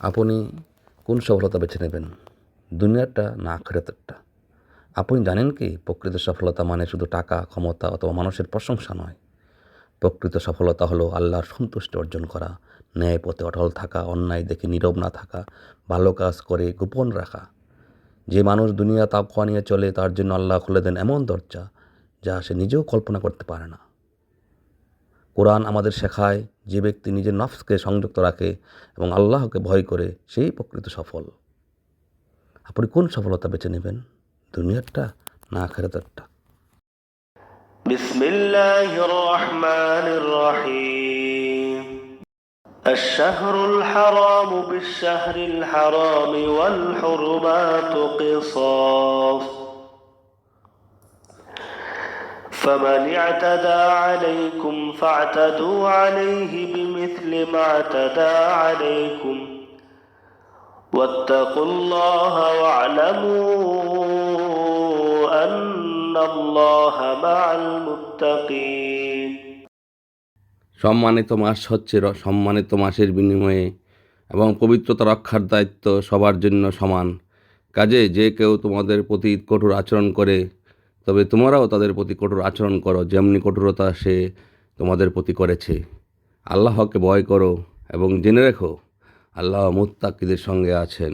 আপনি কোন সফলতা বেছে নেবেন, দুনিয়ারটা না আখিরাতেরটা? আপনি জানেন কি প্রকৃত সফলতা মানে শুধু টাকা, ক্ষমতা অথবা মানুষের প্রশংসা নয়। প্রকৃত সফলতা হলো আল্লাহর সন্তুষ্টি অর্জন করা, ন্যায় পথে অটল থাকা, অন্যায় দেখে নীরব না থাকা, ভালো কাজ করে গোপন রাখা। যে মানুষ দুনিয়া তাকওয়া নিয়ে চলে তার জন্য আল্লাহ খুলে দেন এমন দরজা যা সে নিজেও কল্পনা করতে পারে না। কোরআন আমাদের শেখায় যে ব্যক্তি নিজের নফসকে সংযুক্ত রাখে এবং আল্লাহকে ভয় করে সেই প্রকৃত সফল। আপনি কোন সফলতা বেছে নেবেন, দুনিয়ারটা না আখিরাতেরটা? بسم الله الرحمن الرحيم الشهر الحرام بالشهر الحرام والحرمات قصاص فمن اعتدى عليكم فاعتدوا عليه بمثل ما اعتدى عليكم واتقوا الله واعلموا أن الله مع المتقين। সম্মানিত মাস হচ্ছে সম্মানিত মাসের বিনিময়ে এবং পবিত্রতা রক্ষার দায়িত্ব সবার জন্য সমান। কাজে যে কেউ তোমাদের প্রতি কঠোর আচরণ করে তবে তোমরাও তাদের প্রতি কঠোর আচরণ করো, যেমনি কঠোরতা সে তোমাদের প্রতি করেছে। আল্লাহকে ভয় করো এবং জেনে রেখো আল্লাহ মুত্তাকিদের সঙ্গে আছেন।